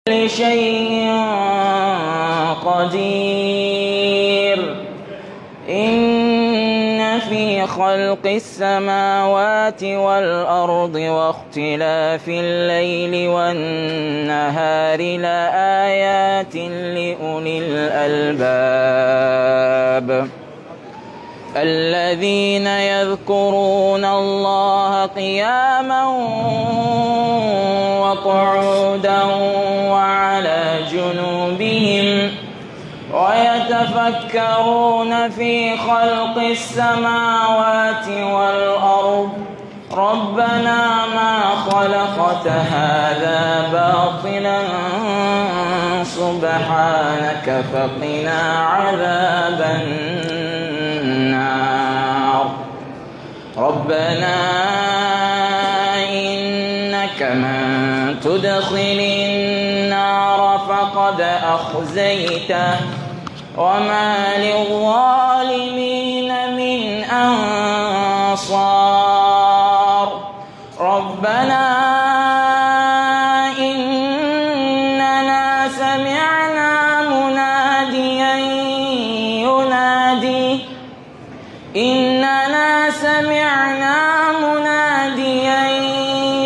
كل شيء قدير إن في خلق السماوات والأرض واختلاف الليل والنهار لآيات لأولي الألباب الذين يذكرون الله قياما وقعودا وعلى جنوبهم ويتفكرون في خلق السماوات والأرض ربنا ما خلقت هذا باطلا سبحانك فقنا عذاب النار ربنا إنك من تدخل النار فقد أخزيته وما للظالمين من أنصار ربنا إننا سمعنا مناديا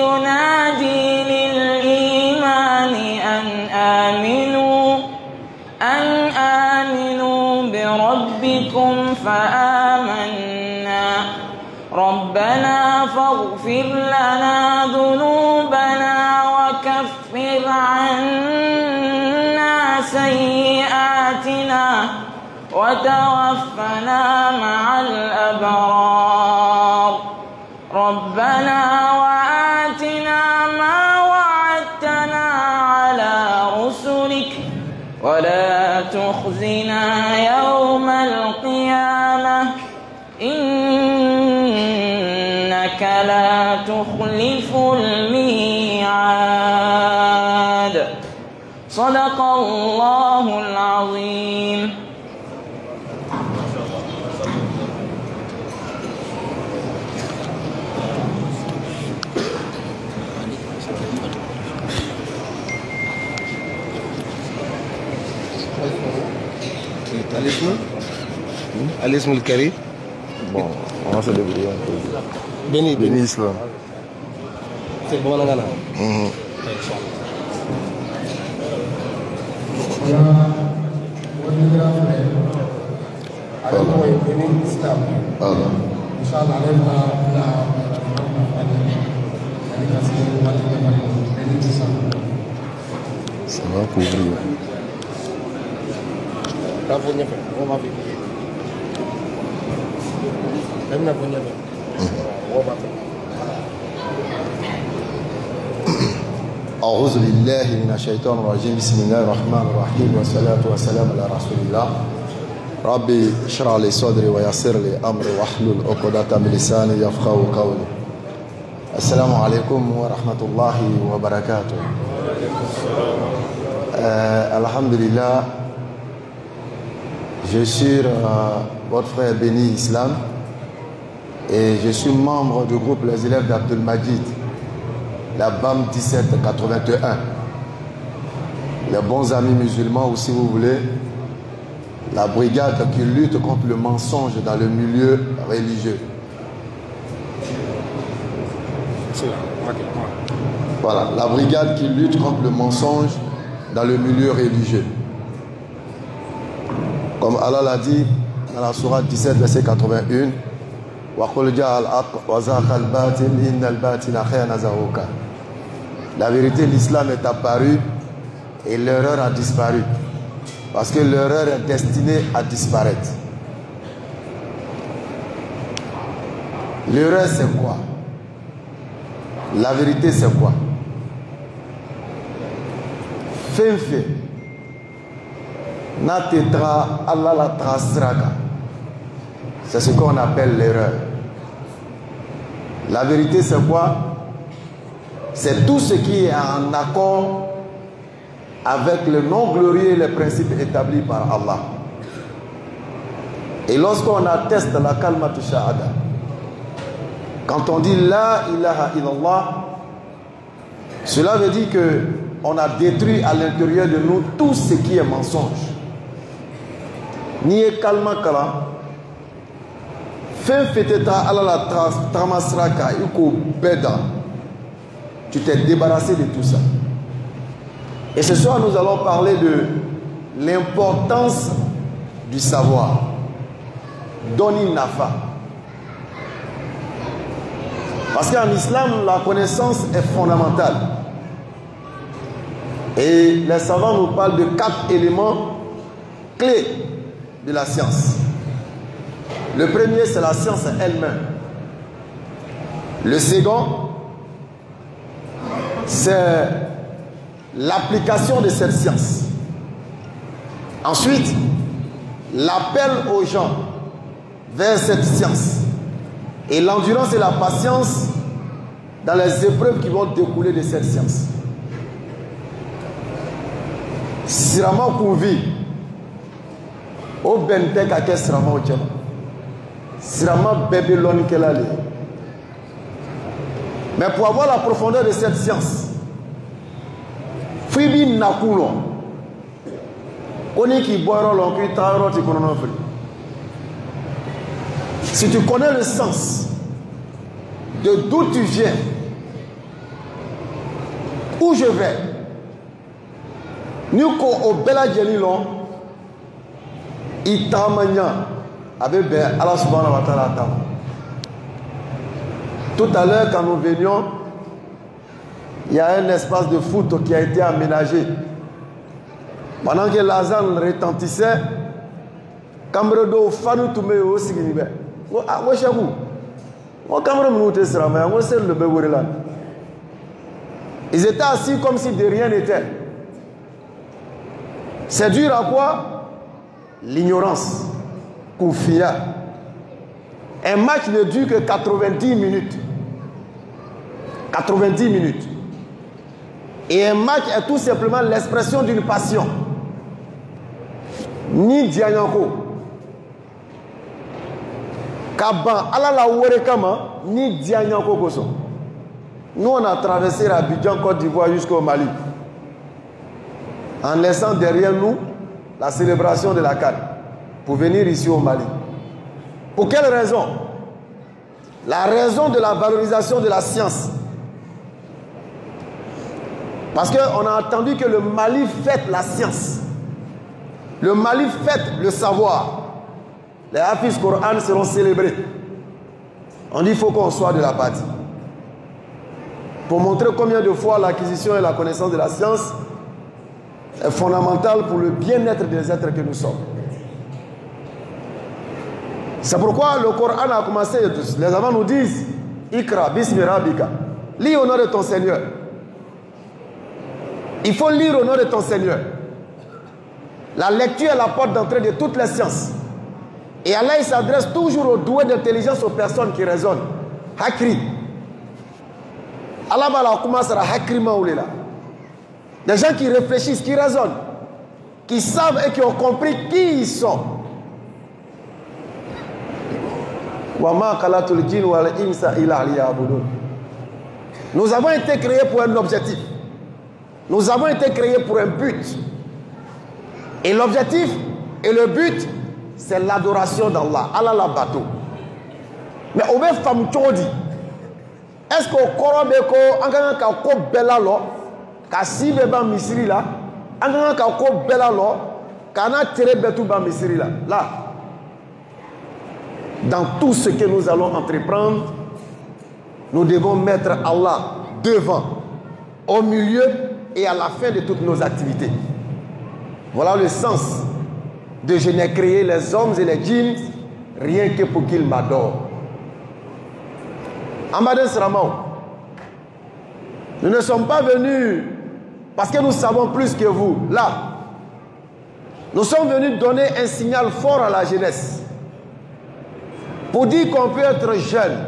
ينادي للإيمان أن آمنوا بربكم فآمنا ربنا فاغفر لنا ذنوبنا وكفر عنا سيئاتنا وتوفنا مع الأبرار ربنا وآتنا ما وعدتنا على رسلك ولا تخزنا يوم القيامة إنك لا تخلف الميعاد صدق الله العظيم. الاسم الكريم. Bon, on va se débrouiller un peu. Béni Islam. C'est bon, là. Ça va couvrir. أعوذ بالله من الشيطان الرجيم بسم الله الرحمن الرحيم والصلاة والسلام على رسول الله ربي اشرح لي صدري ويسر لي أمري واحلل عقدة من لساني يفقهوا قولي. السلام عليكم ورحمة الله وبركاته. Alhamdulillah, je suis votre frère Béni Islam et je suis membre du groupe Les élèves d'Abdul Majid, la BAM 1781. Les bons amis musulmans, ou si vous voulez, la brigade qui lutte contre le mensonge dans le milieu religieux. Voilà, la brigade qui lutte contre le mensonge dans le milieu religieux. Comme Allah l'a dit dans la sourate 17, verset 81, la vérité, l'islam est apparu et l'erreur a disparu. Parce que l'erreur est destinée à disparaître. L'erreur, c'est quoi? La vérité, c'est quoi? Fait. Natetra Allah la trasraka. C'est ce qu'on appelle l'erreur. La vérité, c'est quoi? C'est tout ce qui est en accord avec le nom glorieux et les principes établis par Allah. Et lorsqu'on atteste la kalmatu shahada, quand on dit la ilaha illallah, cela veut dire que on a détruit à l'intérieur de nous tout ce qui est mensonge. Ni kalma kala fin feteta ala la tramasraka iko beda. Tu t'es débarrassé de tout ça. Et ce soir nous allons parler de l'importance du savoir. Doni nafa. Parce qu'en islam la connaissance est fondamentale. Et les savants nous parlent de 4 éléments clés de la science. Le premier, c'est la science elle-même. Le second, c'est l'application de cette science. Ensuite, l'appel aux gens vers cette science. Et l'endurance et la patience dans les épreuves qui vont découler de cette science. Sirama Kouvi, au Bentek à Sirama Ochema, Sirama Bébélon Kelale. Mais pour avoir la profondeur de cette science, Fibi Nakulo, on est qui boira l'encre, t'arrête et qu'on en offre. Si tu connais le sens de d'où tu viens, où je vais, nous ko obela jelilo itamanya avec Allah subhanahu wa ta'ala. Tout à l'heure quand nous venions, il y a un espace de foot qui a été aménagé. Pendant que l'azan retentissait, Camredo Fanu Toumé aussi qui dit moi chez vous, moi Camredo Mouté sera mais moi c'est le bébé là. Ils étaient assis comme si de rien n'était. C'est dur à quoi? L'ignorance. Koufia. Un match ne dure que 90 minutes. 90 minutes. Et un match est tout simplement l'expression d'une passion. Ni Dianyanko. Kaban, ala la Ourekama, ni Dianyanko Koso. Nous, on a traversé l'Abidjan, Côte d'Ivoire jusqu'au Mali. En laissant derrière nous la célébration de la CAN pour venir ici au Mali. Pour quelle raison? La raison de la valorisation de la science. Parce qu'on a entendu que le Mali fête la science. Le Mali fête le savoir. Les Hafiz Coran seront célébrés. On dit qu'il faut qu'on soit de la partie. Pour montrer combien de fois l'acquisition et la connaissance de la science est fondamentale pour le bien-être des êtres que nous sommes. C'est pourquoi le Coran a commencé, les savants nous disent Ikra, Bismi Rabbika. Lis au nom de ton Seigneur. Il faut lire au nom de ton Seigneur. La lecture est la porte d'entrée de toutes les sciences. Et Allah il s'adresse toujours aux doués d'intelligence, aux personnes qui raisonnent. Hakri. Allah va commencer à Hakri Maoulila. Des gens qui réfléchissent, qui raisonnent, qui savent et qui ont compris qui ils sont. Nous avons été créés pour un objectif. Nous avons été créés pour un but. Et l'objectif et le but, c'est l'adoration d'Allah. Allah la bateau. Mais on veut femme chodi. Est-ce qu'on corrobe ko angana ka ko belalo ka sibe ba misiri là angana ka ko belalo kana tere betu ba misiri là. Là. Dans tout ce que nous allons entreprendre, nous devons mettre Allah devant, au milieu et à la fin de toutes nos activités. Voilà le sens de je n'ai créé les hommes et les djinns rien que pour qu'ils m'adorent. Amadou Sramao, nous ne sommes pas venus parce que nous savons plus que vous. Là, nous sommes venus donner un signal fort à la jeunesse. Pour dire qu'on peut être jeune,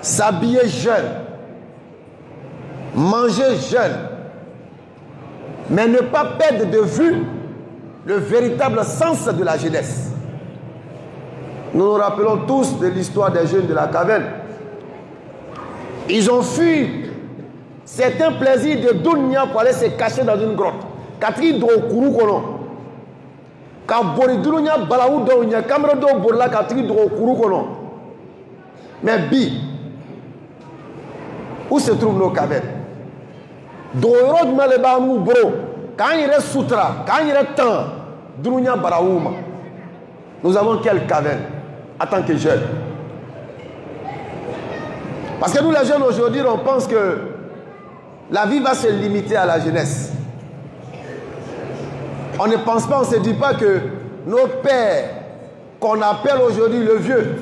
s'habiller jeune, manger jeune, mais ne pas perdre de vue le véritable sens de la jeunesse. Nous nous rappelons tous de l'histoire des jeunes de la caverne. Ils ont fui C'est un plaisir de dunya pour aller se cacher dans une grotte. Katri do kuru kono. Ka bori dunya balaou do nya kamera do borla katri do kuru kono. Mais bi où se trouvent nos cavernes? Doro maleba mu bro. Quand il reste sutra, quand il reste temps, dunya balaouma. Nous avons quelle caverne en tant que jeunes? Parce que nous les jeunes aujourd'hui, on pense que la vie va se limiter à la jeunesse. On ne pense pas, on ne se dit pas que nos pères, qu'on appelle aujourd'hui le vieux,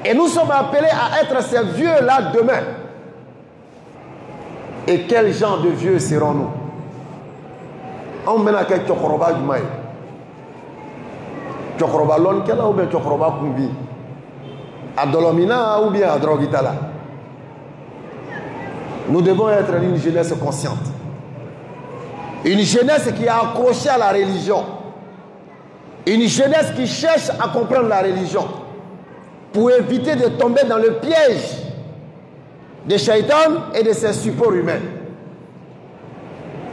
et nous sommes appelés à être ces vieux-là demain. Et quel genre de vieux serons-nous? On mène à quel Tchokoroba du Maï? Tchokoroba Lonkela ou bien Tchokoroba Kumbi? À Dolomina ou bien à Drogitala? Nous devons être une jeunesse consciente. Une jeunesse qui est accrochée à la religion. Une jeunesse qui cherche à comprendre la religion. Pour éviter de tomber dans le piège de Shaitan et de ses supports humains.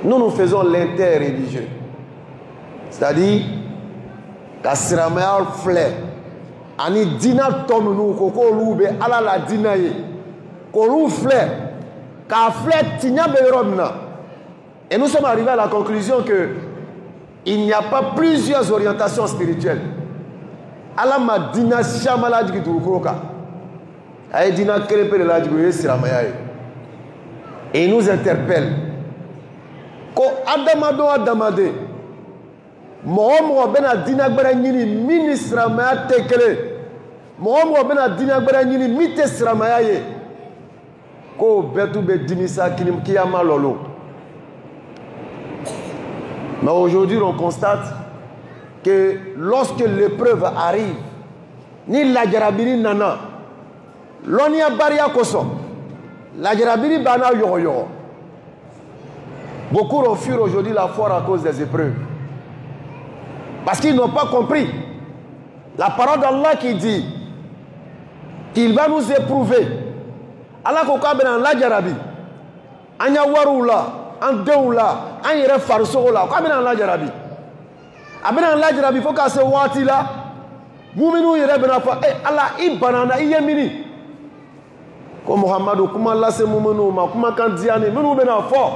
Nous faisons l'inter-religieux. C'est-à-dire, Kasiramayal flè, ani dina tom nous, koko loube, ala la dina ye, kolou flè, ka flè tinya beyromna. Et nous sommes arrivés à la conclusion que il n'y a pas plusieurs orientations spirituelles. Ala ma dina shamala diki turukoka. Aye dina krepe de la diki siramaya. Et il nous interpelle. Ko adamado adamade. Mohomo bena dina gbara nyini mini siramaya tekele. Mohomo bena dina gbara nyini mite siramaya ye. Ko betu be dimisa kiyama lolo. Mais aujourd'hui, on constate que lorsque l'épreuve arrive, ni la jarabiri nana, l'onia baria koso, la jarabiri bana yoyo. Beaucoup refusent aujourd'hui la foi à cause des épreuves. Parce qu'ils n'ont pas compris la parole d'Allah qui dit qu'il va nous éprouver. Allah koka benan la jarabi, anya warula, andeula, anyere farsola, koka benan la jarabi. Abena la jarabi faut qu'à ce wati là, muminu yere bena fa, Allah ibanana iyemini. Ko Muhammadu kuma la se muminu ma kuma kan diani, minu bena fo,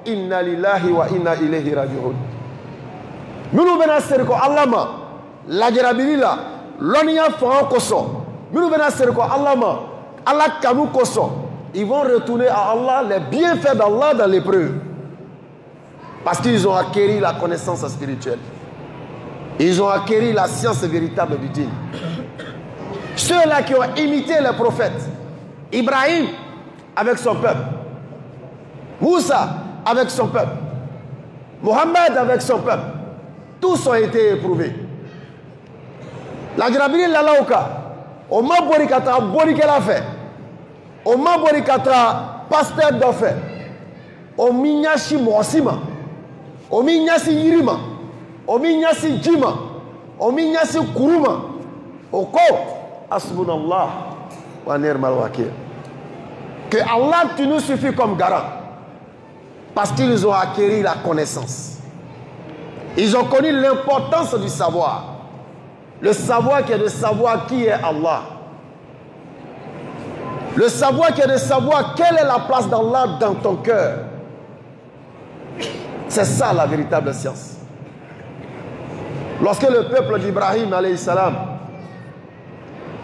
inna lillahi wa inna ilayhi raji'un. Minu bena serko Allah ma, la jarabi la, l'onia fa koso. Minu bena serko Allah ma, Allah kanu koso. Ils vont retourner à Allah les bienfaits d'Allah dans l'épreuve. Parce qu'ils ont acquis la connaissance spirituelle. Ils ont acquis la science véritable du dîn. Ceux-là qui ont imité les prophètes. Ibrahim avec son peuple. Moussa avec son peuple. Mohammed avec son peuple. Tous ont été éprouvés. La jarabiri lalauka. Oma borikata borikela fait. Oma borikata pasteur d'offre. Ominyashi mosima. Ominyashi yirima. Ominyasi jima, ominyasi kuruma, oko asbunallah wa ni'mal wakil. Que Allah tu nous suffit comme garant, parce qu'ils ont acquis la connaissance. Ils ont connu l'importance du savoir, le savoir qui est de savoir qui est Allah, le savoir qui est de savoir quelle est la place d'Allah dans ton cœur. C'est ça la véritable science. Lorsque le peuple d'Ibrahim alayhi salam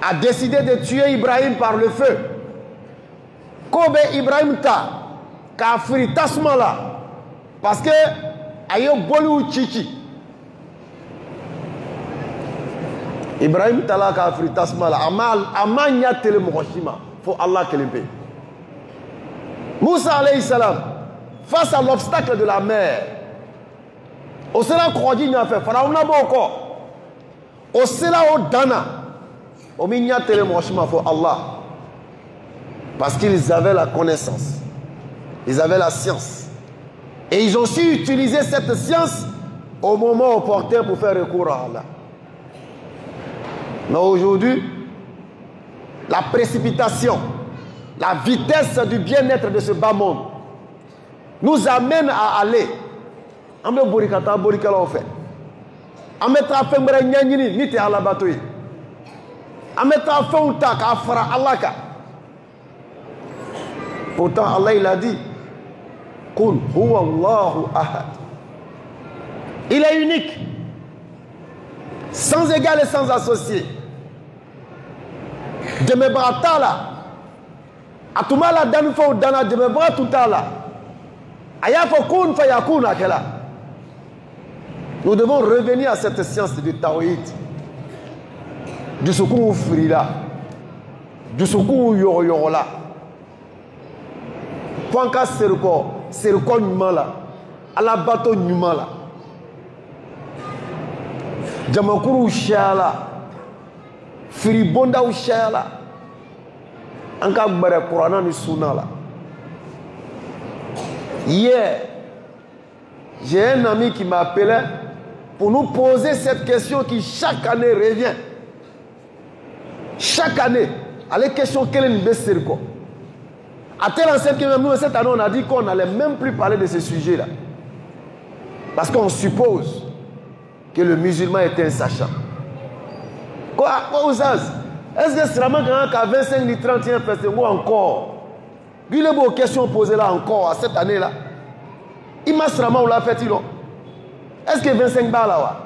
a décidé de tuer Ibrahim par le feu, Kobe Ibrahim ta kafiri tasmala parce que ayo bolu chichi Ibrahim tala kafiri tasmala amanya tele mokoshima faut Allah kelempe. Moussa alayhi salam face à l'obstacle de la mer, au cela crodit n'a fait Pharaon n'a pas encore. Au cela au dana. Au minya tele moshima pour Allah. Parce qu'ils avaient la connaissance. Ils avaient la science. Et ils ont su utiliser cette science au moment opportun pour faire recours à Allah. Mais aujourd'hui, la précipitation, la vitesse du bien-être de ce bas monde nous amène à aller. On me borikata borikala fait. On me trafe mbere nyanyini ni te ala batoyi. On me trafe uta ka fara Allah ka. Pourtant Allah il a dit Qul huwa Allahu ahad. Il est unique, sans égal et sans associé. De mes bras là, à tout mal à danfo dana de mes bras tout là. Ayafo kun fayakun akela. Nous devons revenir à cette science du tawhid, du secours frila, du secours yorola. Panka serko nyumala, ala bato nyumala. Jamakuru shala, firibonda shala. Anka bare Qur'an ni sunna la. Hier, j'ai un ami qui m'appelait pour nous poser cette question qui chaque année revient. Chaque année, les questions quelle est une quoi. À tel enseigne que même nous, cette année, on a dit qu'on n'allait même plus parler de ce sujet-là. Parce qu'on suppose que le musulman est un sachant. Quoi vous est-ce que c'est vraiment qu'à 25 31 ou encore? Puis les beaux questions posées là encore, à cette année-là. Il m'a vraiment l'a fait, il est-ce que 25 bar là?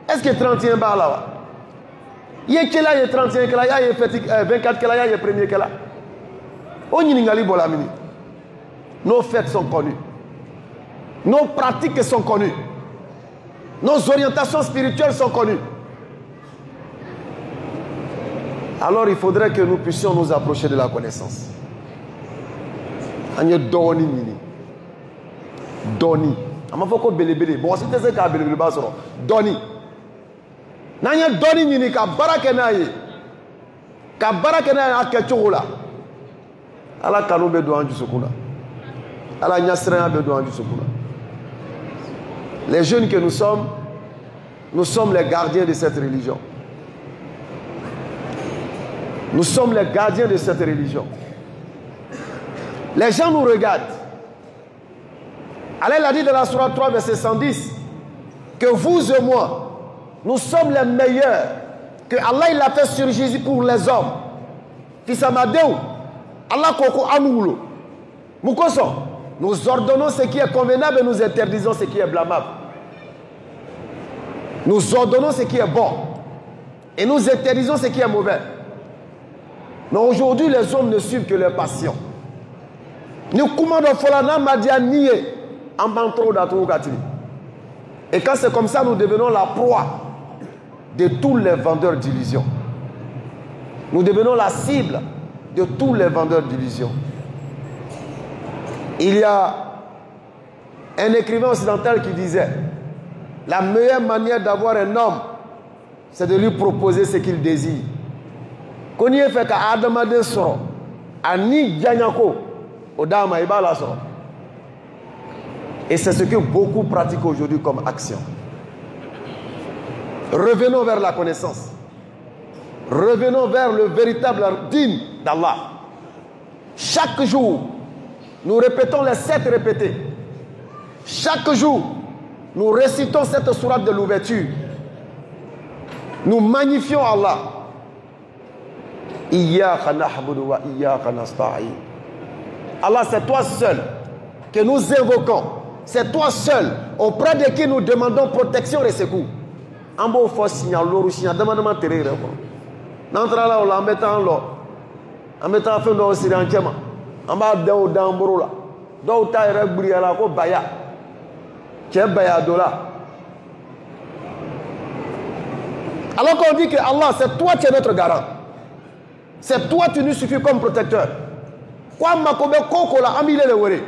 Est-ce que 31 bar là? Il y a quel âge, il y a 31 quel âge, il y a 24 quel âge, il y a premier quel âge. On y n'ingali bolamini. Nos fêtes sont connues. Nos pratiques sont connues. Nos orientations spirituelles sont connues. Alors il faudrait que nous puissions nous approcher de la connaissance. Anye doni nini. Doni. Ama foko belebele. Bon c'était ça ka belebele ba soro. Doni. Nanye doni nini ka baraka na ye. Ka baraka na akechola. Ala kanu be do anju sukuna. Ala nyasra be do anju sukuna. Les jeunes que nous sommes les gardiens de cette religion. Nous sommes les gardiens de cette religion. Les gens nous regardent. Allah l'a dit dans la Sourate 3, verset 110, que vous et moi, nous sommes les meilleurs, que Allah il a fait sur Jésus pour les hommes. Fils Amadeu, Allah koko amoulo. Nous ordonnons ce qui est convenable et nous interdisons ce qui est blâmable. Nous ordonnons ce qui est bon et nous interdisons ce qui est mauvais. Mais aujourd'hui, les hommes ne suivent que leurs passions. Nous commandons Folana Madia Nié en bantro d'Atou Gatili. Et quand c'est comme ça, nous devenons la proie de tous les vendeurs d'illusions. Nous devenons la cible de tous les vendeurs d'illusions. Il y a un écrivain occidental qui disait: la meilleure manière d'avoir un homme, c'est de lui proposer ce qu'il désire. Qu'on y ait fait qu'à Adamade soro, Ani Djanyako, Odama Ibala soro. Et c'est ce que beaucoup pratiquent aujourd'hui comme action. Revenons vers la connaissance. Revenons vers le véritable dîme d'Allah. Chaque jour, nous répétons les 7 répétés. Chaque jour, nous récitons cette sourate de l'ouverture. Nous magnifions Allah. Iyyaka na'budu wa iyyaka nasta'in. Allah, c'est toi seul que nous invoquons. C'est toi seul auprès de qui nous demandons protection et secours. En beau faux signal, l'orussia, demandement terre. N'entra là, en mettant l'eau. En mettant fin d'eau aussi dans Kema. En bas d'un d'Amborola. D'où t'as réglé à la co baya. Tiens, baya dola. Alors qu'on dit que Allah, c'est toi qui es notre garant. C'est toi qui nous suffis comme protecteur. Quoi makobe koko la amile le wéré.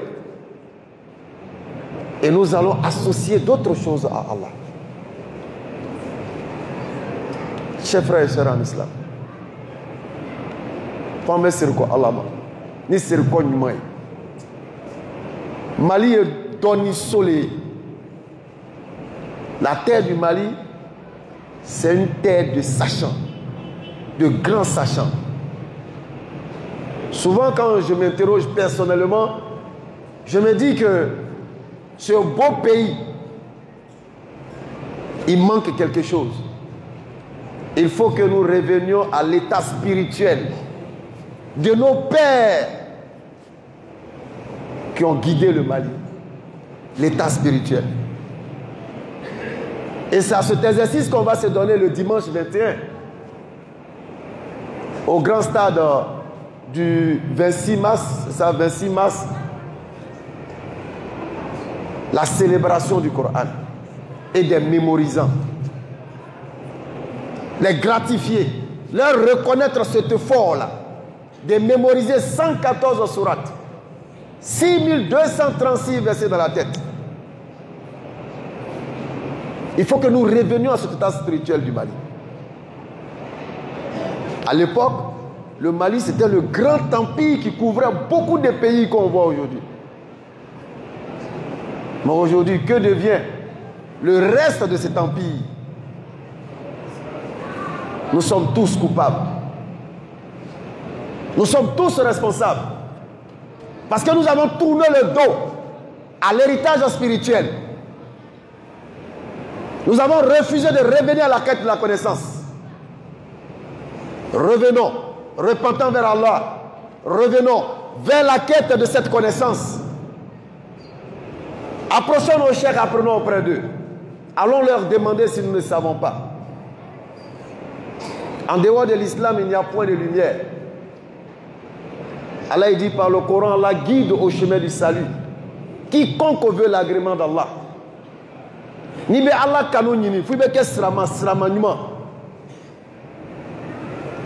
Et nous allons associer d'autres choses à Allah. Chers frères et sœurs en islam, Femme Sirko Allah, ni Sirko Nyumai. Mali est donné soleil. La terre du Mali, c'est une terre de sachants. de grands sachants. Souvent, quand je m'interroge personnellement, je me dis que ce beau pays, il manque quelque chose. Il faut que nous revenions à l'état spirituel de nos pères qui ont guidé le Mali. L'état spirituel. Et c'est à cet exercice qu'on va se donner le dimanche 21 au grand stade du 26 mars, c'est ça, 26 mars, la célébration du Coran et des mémorisants. Les gratifier, leur reconnaître cet effort-là, de mémoriser 114 sourates, 6236 versets dans la tête. Il faut que nous revenions à cet état spirituel du Mali. À l'époque, le Mali, c'était le grand empire qui couvrait beaucoup de pays qu'on voit aujourd'hui. Mais aujourd'hui, que devient le reste de cet empire? Nous sommes tous coupables. Nous sommes tous responsables. Parce que nous avons tourné le dos à l'héritage spirituel. Nous avons refusé de revenir à la quête de la connaissance. Revenons, repentant vers Allah. Revenons vers la quête de cette connaissance. Approchons nos chers, apprenons auprès d'eux. Allons leur demander si nous ne savons pas. En dehors de l'islam, il n'y a point de lumière. Allah dit par le Coran, Allah guide au chemin du salut. Quiconque veut l'agrément d'Allah. Ni be Allah kanu nyini, fouibe ke srama nyuma.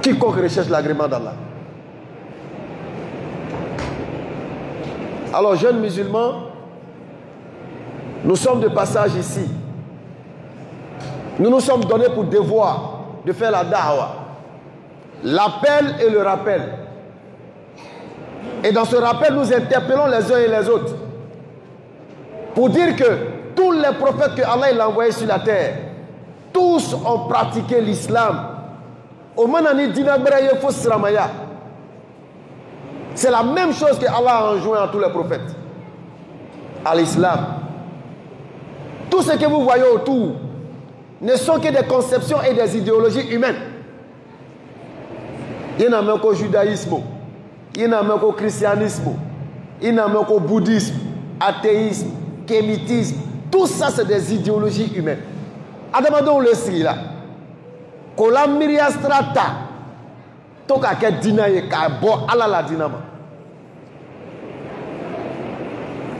Quiconque recherche l'agrément d'Allah. Alors, jeunes musulmans, nous sommes de passage ici. Nous nous sommes donnés pour devoir de faire la da'wah. L'appel et le rappel. Et dans ce rappel, nous interpellons les uns et les autres. Pour dire que tous les prophètes que Allah a envoyés sur la terre, tous ont pratiqué l'islam. C'est la même chose que Allah a enjoint à tous les prophètes. À l'islam. Tout ce que vous voyez autour ne sont que des conceptions et des idéologies humaines. Il n'y a même qu'au judaïsme, il n'y a même qu'au christianisme, il n'y a même qu'au bouddhisme, athéisme, kémitisme. Tout ça, c'est des idéologies humaines. Adamado le sri là. Kola miria strata. Toka ke dina ye ka bo ala la dinama.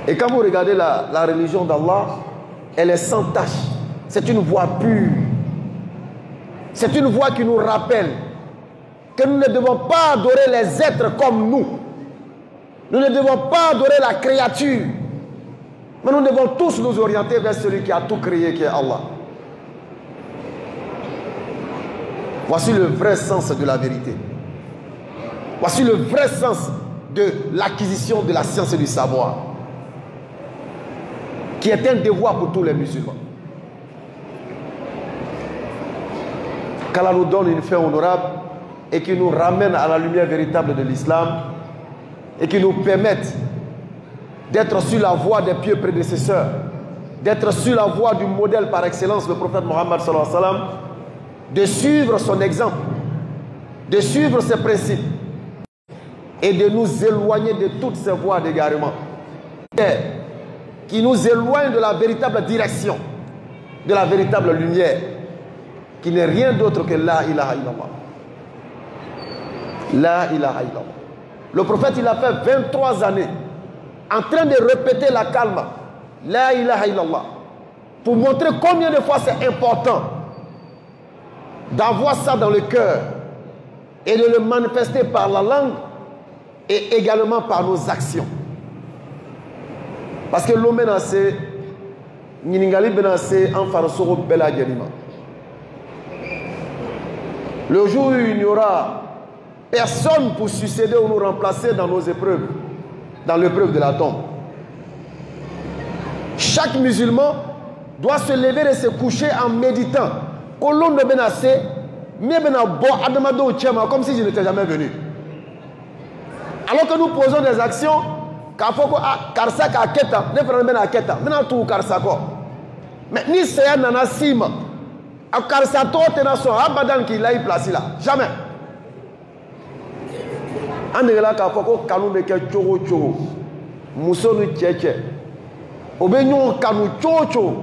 Et quand vous regardez la religion d'Allah, elle est sans tache. C'est une voie pure. C'est une voie qui nous rappelle que nous ne devons pas adorer les êtres comme nous. Nous ne devons pas adorer la créature. Mais nous devons tous nous orienter vers celui qui a tout créé, qui est Allah. Voici le vrai sens de la vérité. Voici le vrai sens de l'acquisition de la science et du savoir, qui est un devoir pour tous les musulmans. Qu'Allah nous donne une fin honorable et qui nous ramène à la lumière véritable de l'islam et qui nous permette d'être sur la voie des pieux prédécesseurs, d'être sur la voie du modèle par excellence, le prophète Mohammed sallallahu alayhi wa sallam, de suivre son exemple, de suivre ses principes et de nous éloigner de toutes ces voies d'égarement qui nous éloignent de la véritable direction, de la véritable lumière, qui n'est rien d'autre que la ilaha illallah. La ilaha illallah. Le prophète, il a fait 23 années en train de répéter la kalma, la ilaha illallah, pour montrer combien de fois c'est important d'avoir ça dans le cœur et de le manifester par la langue et également par nos actions. Parce que l'homme est en farasoro bela djenima. Le jour où il n'y aura personne pour succéder ou nous remplacer dans nos épreuves, dans l'épreuve de la tombe, chaque musulman doit se lever et se coucher en méditant. Kolon de Benassé, mais ben bon adamado tchema comme si je n'étais jamais venu. Alors que nous posons des actions, car faut que karsa ka keta, ne prenons ben keta, maintenant tout karsa ko. Mais ni c'est nana sima, a karsa to tenaso abadan qui l'a placé là, jamais. Andela ka faut que kanu be ke chogo chogo, muso nu tcheche, obenyo kanu chocho,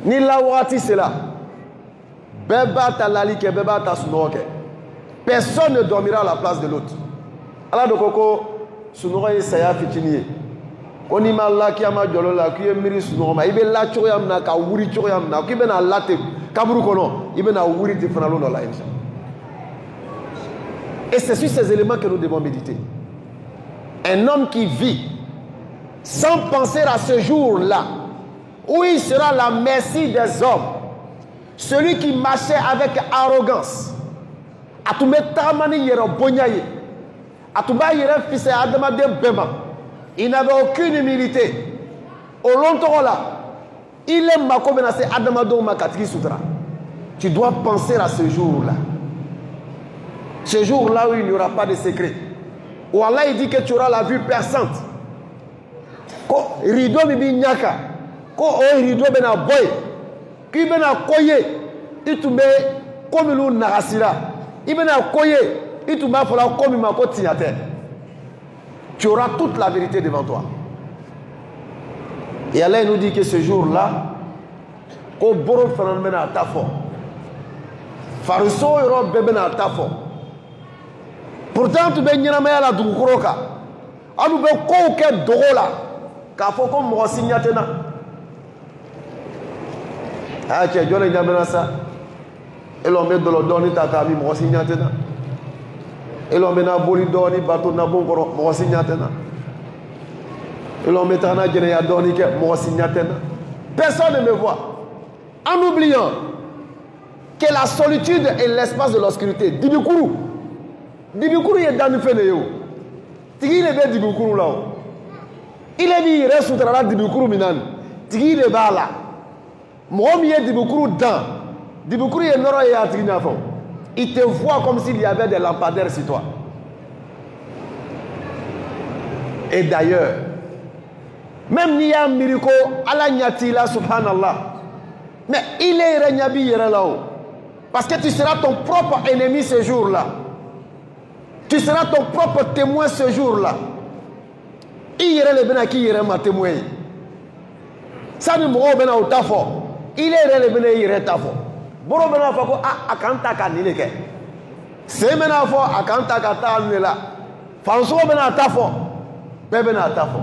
ni la wati c'est là. Beba talali ke beba tasunoke. Personne ne dormira à la place de l'autre. Alors de koko sunora saya fitiniye. Oni malla ki ama jolo la ki emiri sunoma ibe la choyam na ka wuri choyam na ki be na late kaburu kono ibe na wuri ti fanalo no la insha. Et c'est sur ces éléments que nous devons méditer. Un homme qui vit sans penser à ce jour-là où il sera à la merci des hommes. Celui qui marchait avec arrogance, a tout mettre tamani yero bonyaye, a tout ba yere fils Adama de Bema, il n'avait aucune humilité. Au longtemps là, il est mako menacé Adama do makatri sutra. Tu dois penser à ce jour-là. Ce jour-là où il n'y aura pas de secret. Où Allah il dit que tu auras la vue perçante. Ko rideau mi nyaka, ko o rideau bena boy. Qui bena koye, il te met comme l'eau narasira. Il bena koye, il te met pour comme il m'a continué. Tu auras toute la vérité devant toi. Et Allah nous dit que ce jour-là, au boro phénomène à tafo, Faruso euro bébé à tafo. Pourtant tu ben nyamaya la dukoroka. Anu be ko ke dogola, ka fo ko mo signatena. Ah, tu as dit ça. Et l'on met de l'eau dans ta cami, moi signatena. Et l'on met dans boli d'oni, bateau na bon coro, moi signatena. Et l'on met dans la généa d'oni, moi signatena. Personne ne me voit. En oubliant que la solitude est l'espace de l'obscurité. Dibikuru. Dibikuru est dans le fenêtre. Tigi ne veut Dibikuru là. Il est dit, il reste sous la Dibikuru minan. Tigi ne va là. Il te voit comme s'il y avait des lampadaires sur toi. Et d'ailleurs, même Nia Miriko, Allah Nyatila, subhanallah, mais il est Renyabi là-haut. Parce que tu seras ton propre ennemi ce jour-là. Tu seras ton propre témoin ce jour-là. Il y aura le béna qui ira ma témoin. Ça ne m'aura béna au tafo. Il est relevé, il est tafo. Boro bena fako a akanta ka nileke. Se mena fo akanta ka ta nela. Fanso bena tafo. Bena tafo.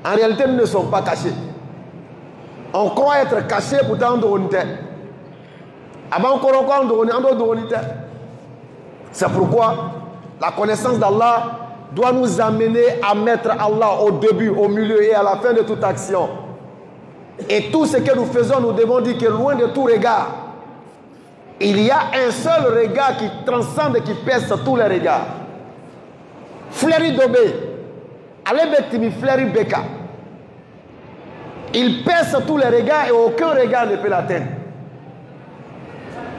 En réalité, nous ne sommes pas cachés. On croit être cachés pourtant de l'unité. Avant qu'on croit de l'unité. C'est pourquoi la connaissance d'Allah doit nous amener à mettre Allah au début, au milieu et à la fin de toute action. Et tout ce que nous faisons, nous devons dire que loin de tout regard, il y a un seul regard qui transcende et qui pèse tous les regards. Fléri Dobé, Alebetimi Fléri Beka. Il pèse tous les regards et aucun regard ne peut l'atteindre.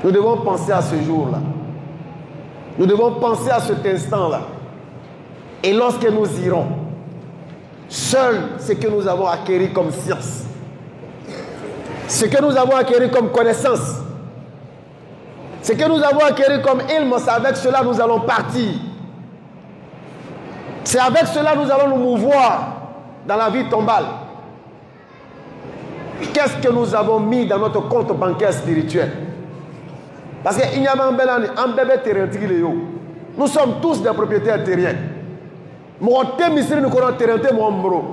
Nous devons penser à ce jour-là. Nous devons penser à cet instant-là. Et lorsque nous irons, seul ce que nous avons acquis comme science, ce que nous avons acquis comme connaissance, ce que nous avons acquis comme ilm, c'est avec cela nous allons partir. C'est avec cela nous allons nous mouvoir dans la vie tombale. Qu'est-ce que nous avons mis dans notre compte bancaire spirituel? Parce qu'il y a un bébé terrain. Nous sommes tous des propriétaires terriens. Mon thé, misri, nous connaissons terrain, mon bro.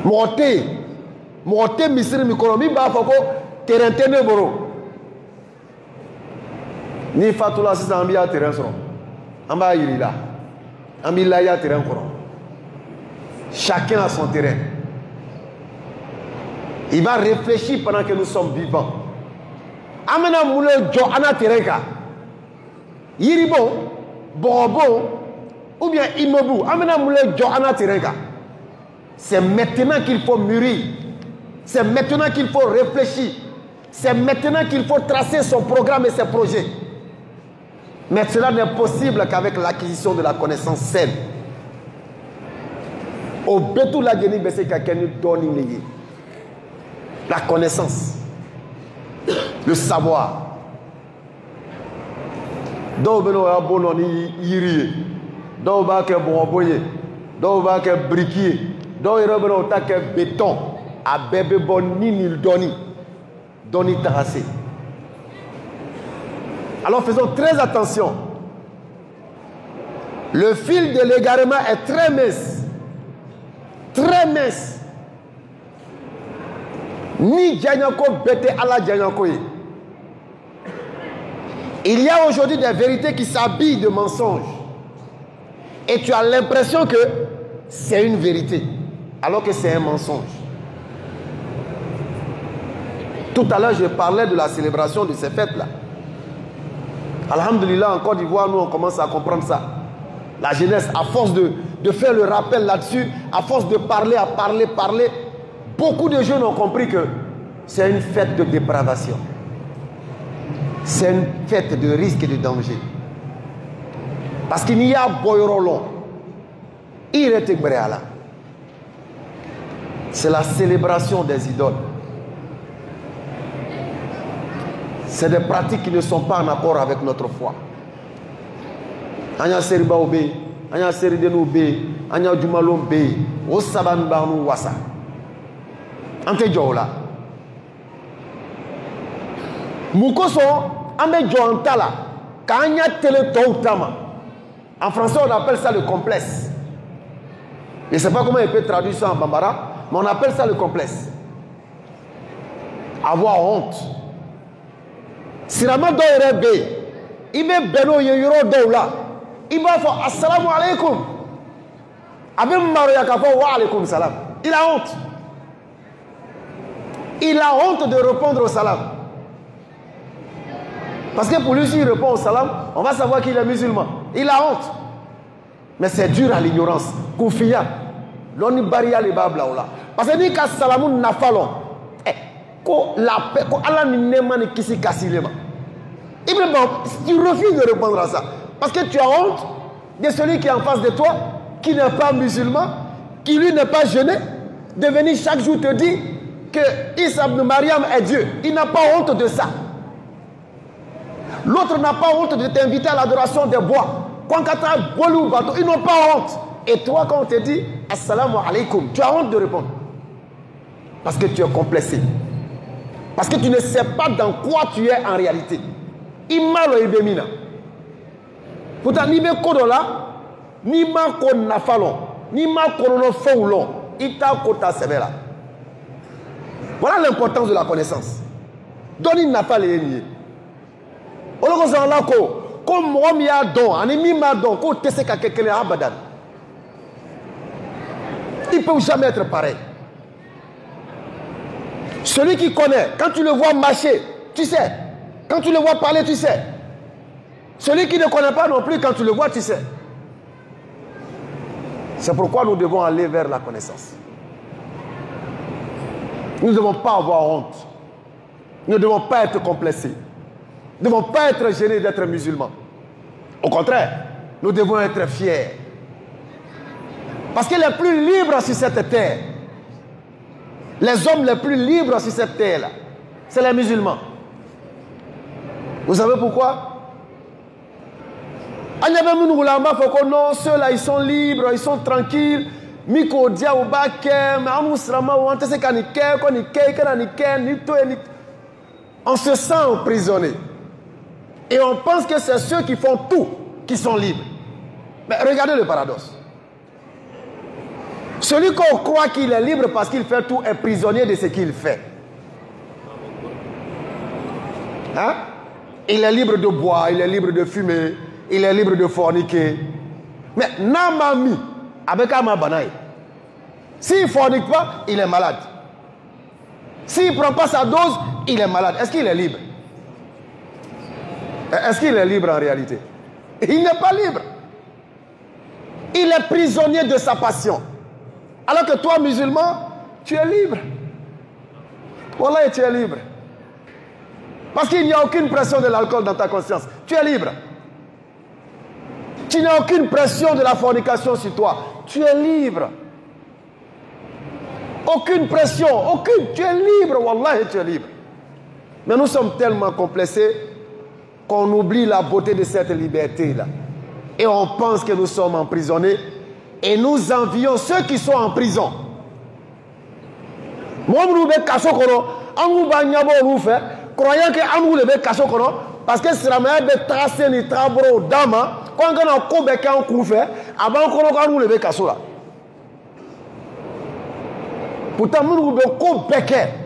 Mon thé, misri, nous connaissons terrain, mon bro. Ni fatula, c'est un bien terrain. Amba yirila. Ambila ya terrain. Chacun a son terrain. Il va réfléchir pendant que nous sommes vivants. Amena moule jo ana tereka. Yiribo, borobo, ou bien imobu. Amena moule jo ana tereka. C'est maintenant qu'il faut mûrir. C'est maintenant qu'il faut réfléchir. C'est maintenant qu'il faut tracer son programme et ses projets. Mais cela n'est possible qu'avec l'acquisition de la connaissance saine. Au betou la geni bese kakeni doni la connaissance, le savoir. Donc beno ya bono ni yiri, donc ba ke boboye, donc ba ke briquier, donc ira beno ta ke béton, a bébé bon ni nil doni terrassé. Alors faisons très attention. Le fil de l'égarement est très mince. Très mince. Ni Djanyako bete ala Djanyako. Il y a aujourd'hui des vérités qui s'habillent de mensonges. Et tu as l'impression que c'est une vérité, alors que c'est un mensonge. Tout à l'heure, je parlais de la célébration de ces fêtes-là. Alhamdulillah, en Côte d'Ivoire, nous, on commence à comprendre ça. La jeunesse, à force de faire le rappel là-dessus, à force de parler, beaucoup de jeunes ont compris que c'est une fête de dépravation. C'est une fête de risque et de danger. Parce qu'il y a Boyorolon. C'est la célébration des idoles. C'est des pratiques qui ne sont pas en accord avec notre foi. Anya seriba obe, anya seriden obe, anya jumalon be, o saban banu wasa. Ante jola. Mukoso ambe joantala, kanya tele tama. En français on appelle ça le complexe. Je ne sais pas comment il peut traduire ça en bambara, mais on appelle ça le complexe. Avoir honte. Si Ramadan est bé, il met beno yoro doula. Il va faire assalamu alaikum. Avec Maria Kafo wa alaikum salam. Il a honte. Il a honte de répondre au salam. Parce que pour lui, s'il répond au salam, on va savoir qu'il est musulman. Il a honte. Mais c'est dur à l'ignorance. Koufiya. L'oni baria le babla oula. Parce que ni ka salamun nafalon. Ko la paix, ko Allah ni nema ni kisi kasilema. Tu refuses de répondre à ça. Parce que tu as honte de celui qui est en face de toi, qui n'est pas musulman, qui lui n'est pas jeûné, de venir chaque jour te dire que Isa ibn Mariam est Dieu. Il n'a pas honte de ça. L'autre n'a pas honte de t'inviter à l'adoration des bois. Ils n'ont pas honte. Et toi, quand on te dit assalamu alaikum, tu as honte de répondre. Parce que tu es complexé. Parce que tu ne sais pas dans quoi tu es en réalité. Imalo ibemina. Pourtant, ni me kodola, ni ma ko nafalon, ni ma kono foulon, ita kota sevela. Voilà l'importance de la connaissance. Doni nafale eni. Olo ko zan la ko mo mi a don, ani mi ma don, ko tese ka kekele abadan. Il peut jamais être pareil. Celui qui connaît, quand tu le vois marcher, tu sais. Quand tu le vois parler, tu sais. Celui qui ne connaît pas non plus, quand tu le vois, tu sais. C'est pourquoi nous devons aller vers la connaissance. Nous ne devons pas avoir honte. Nous ne devons pas être complexés. Nous ne devons pas être gênés d'être musulmans. Au contraire, nous devons être fiers. Parce que les plus libres sur cette terre, les hommes les plus libres sur cette terre-là, c'est les musulmans. Vous savez pourquoi? Non, ceux-là, ils sont libres, ils sont tranquilles. On se sent emprisonné. Et on pense que c'est ceux qui font tout qui sont libres. Mais regardez le paradoxe. Celui qu'on croit qu'il est libre parce qu'il fait tout est prisonnier de ce qu'il fait. Hein? Il est libre de boire, il est libre de fumer, il est libre de forniquer. Mais Namami, avec Amabanaï, s'il ne fornique pas, il est malade. S'il ne prend pas sa dose, il est malade. Est-ce qu'il est libre? Est-ce qu'il est libre en réalité? Il n'est pas libre. Il est prisonnier de sa passion. Alors que toi, musulman, tu es libre. Wallah, tu es libre. Parce qu'il n'y a aucune pression de l'alcool dans ta conscience. Tu es libre. Tu n'as aucune pression de la fornication sur toi. Tu es libre. Aucune pression, aucune. Tu es libre, Wallah, tu es libre. Mais nous sommes tellement complexés qu'on oublie la beauté de cette liberté-là. Et on pense que nous sommes emprisonnés. Et nous envions ceux qui sont en prison. Moi, je suis croyant que nous sommes parce que c'est la manière de tracer les travaux d'âme. Quand on a un coup de fait, avant qu'on nous lever là. Pourtant, nous avons un coup de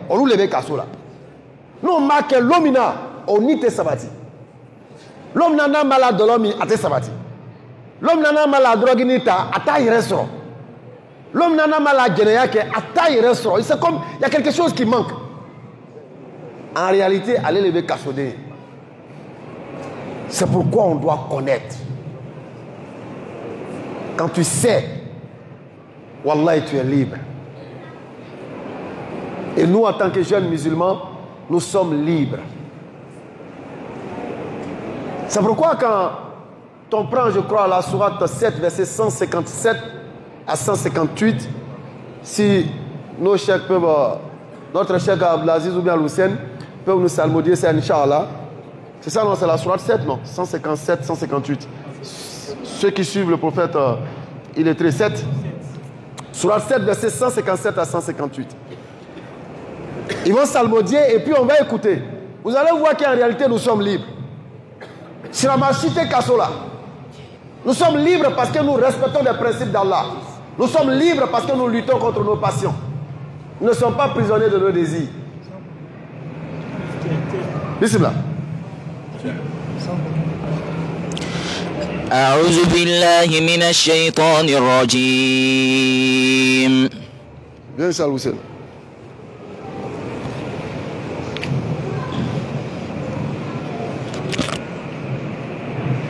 on nous lever là. Nous marquons l'homme, on n'y te sabati. L'homme n'a pas malade de l'homme, à te sabati. L'homme n'a pas malade de drogue, à taille restaurant. L'homme n'a pas malade de génétique, à taille restaurant. C'est comme, il y a quelque chose qui manque. En réalité, allez lever Kassodé. C'est pourquoi on doit connaître. Quand tu sais, Wallah, tu es libre. Et nous, en tant que jeunes musulmans, nous sommes libres. C'est pourquoi quand on prend, je crois, la sourate 7, verset 157 à 158, si nos chèques peuvent, notre chèque Abdelaziz ou bien Lucien, peuvent nous salmodier, c'est Inch'Allah. C'est ça, non? C'est la sourate 7, non? 157, 158. Ceux qui suivent le prophète, il est très 7. Sourate 7, verset 157 à 158. Ils vont salmodier et puis on va écouter. Vous allez voir qu'en réalité, nous sommes libres. C'est la machité Kassola. Nous sommes libres parce que nous respectons les principes d'Allah. Nous sommes libres parce que nous luttons contre nos passions. Nous ne sommes pas prisonniers de nos désirs. Bismillah. أعوذ بالله من الشيطان الرجيم. Bien, salut.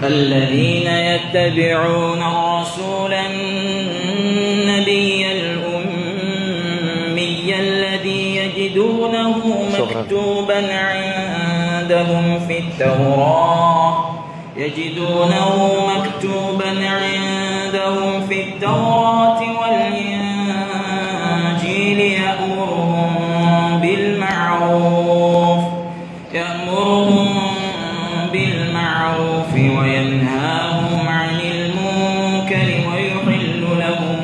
الذين يتبعون الرسول النبي الأمي الذي يجدونه مكتوبا عندهم في التوراة والإنجيل يأمرهم بالمعروف وينهاهم عن المنكر ويحل لهم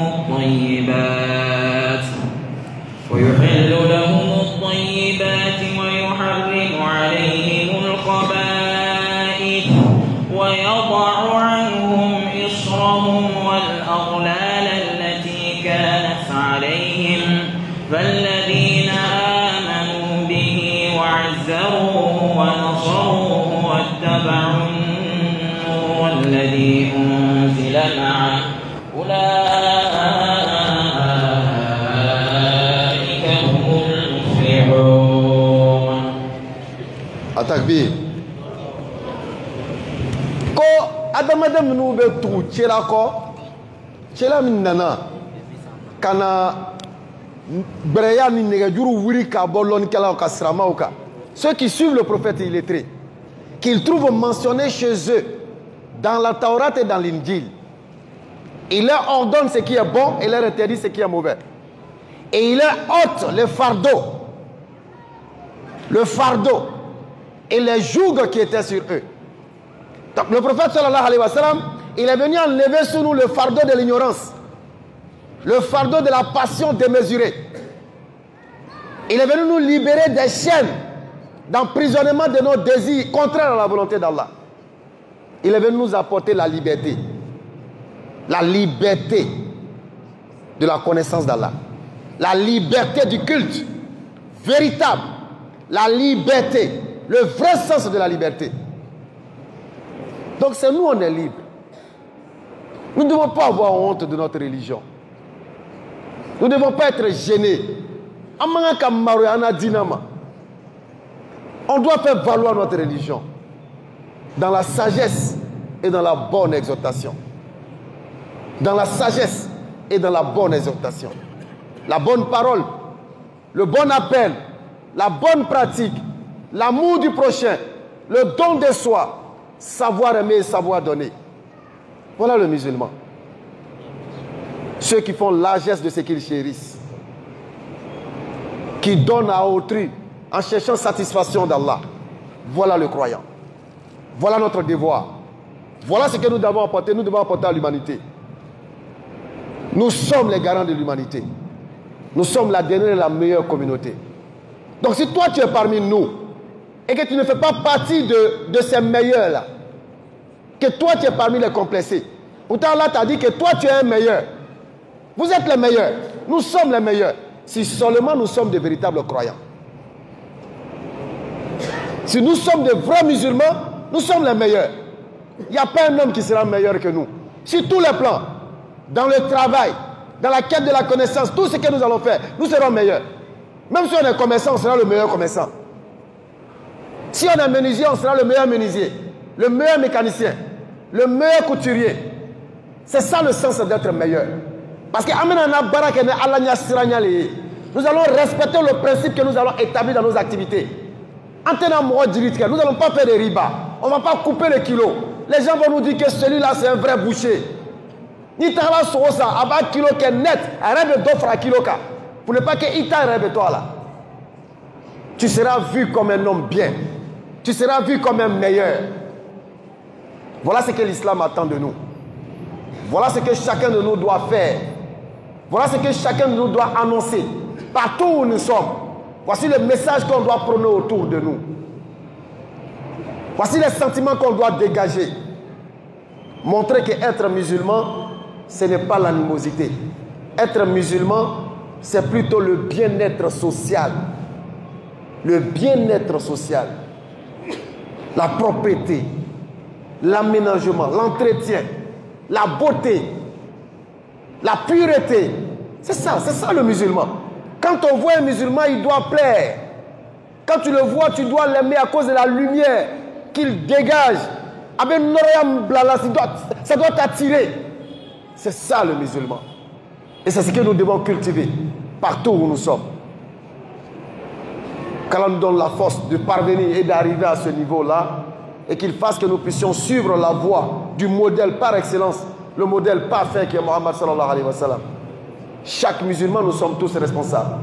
الطيبات ويحرم عليهم الخبائث ويضع عنهم إصرهم والأغلال التي كانت عليهم فالذين آمنوا به وعزروه ونصروه واتبعوا النور الذي أنزل معه أولئك هم المفلحون. Atakbir. Ko adamade minu be tu chela ko chela min nana kana breya ni negajuru wuri ka bolon kala ka srama ka. Ceux qui suivent le prophète illettré, qu'ils trouvent mentionné chez eux dans la Torah et dans l'Injil, il leur ordonne ce qui est bon et leur interdit ce qui est mauvais. Et il leur ôte le fardeau et les jougs qui étaient sur eux. Donc le prophète sallallahu alayhi wa sallam, il est venu enlever sur nous le fardeau de l'ignorance, le fardeau de la passion démesurée. Il est venu nous libérer des chaînes d'emprisonnement de nos désirs contraires à la volonté d'Allah. Il est venu nous apporter la liberté de la connaissance d'Allah, la liberté du culte véritable, la liberté, le vrai sens de la liberté. Donc c'est nous, on est libres. Nous ne devons pas avoir honte de notre religion. Nous ne devons pas être gênés. On doit faire valoir notre religion dans la sagesse et dans la bonne exhortation. Dans la sagesse et dans la bonne exhortation. La bonne parole, le bon appel, la bonne pratique l'amour du prochain, le don de soi, savoir aimer et savoir donner. Voilà le musulman. Ceux qui font largesse de ce qu'ils chérissent, qui donnent à autrui en cherchant satisfaction d'Allah. Voilà le croyant. Voilà notre devoir. Voilà ce que nous devons apporter. Nous devons apporter à l'humanité. Nous sommes les garants de l'humanité. Nous sommes la dernière et la meilleure communauté. Donc si toi tu es parmi nous et que tu ne fais pas partie de ces meilleurs-là, que toi tu es parmi les complexés, pourtant Allah t'a dit que toi tu es un meilleur. Vous êtes les meilleurs. Nous sommes les meilleurs. Si seulement nous sommes de véritables croyants. Si nous sommes de vrais musulmans, nous sommes les meilleurs. Il n'y a pas un homme qui sera meilleur que nous. Sur tous les plans, dans le travail, dans la quête de la connaissance, tout ce que nous allons faire, nous serons meilleurs. Même si on est commerçant, on sera le meilleur commerçant. Si on est menuisier, on sera le meilleur menuisier, le meilleur mécanicien, le meilleur couturier. C'est ça le sens d'être meilleur. Parce que nous allons respecter le principe que nous allons établir dans nos activités. Nous n'allons pas faire des riba. On ne va pas couper les kilos. Les gens vont nous dire que celui-là c'est un vrai boucher. Ni t'as ça, à kilo qui est net, rêve d'offre à kilo ka. Pour ne pas que il t'a rêve toi là. Tu seras vu comme un homme bien. Tu seras vu comme un meilleur. Voilà ce que l'islam attend de nous. Voilà ce que chacun de nous doit faire. Voilà ce que chacun de nous doit annoncer. Partout où nous sommes. Voici le message qu'on doit prôner autour de nous. Voici les sentiments qu'on doit dégager. Montrer qu'être musulman, ce n'est pas l'animosité. Être musulman, c'est plutôt le bien-être social. Le bien-être social. La propreté. L'aménagement, l'entretien. La beauté. La pureté. C'est ça le musulman. Quand on voit un musulman, il doit plaire. Quand tu le vois, tu dois l'aimer à cause de la lumière qu'il dégage. Ça doit t'attirer. C'est ça le musulman. Et c'est ce que nous devons cultiver partout où nous sommes. Qu'Allah nous donne la force de parvenir et d'arriver à ce niveau-là et qu'il fasse que nous puissions suivre la voie du modèle par excellence, le modèle parfait qui est Mohammed sallallahu alayhi wa sallam. Chaque musulman, nous sommes tous responsables.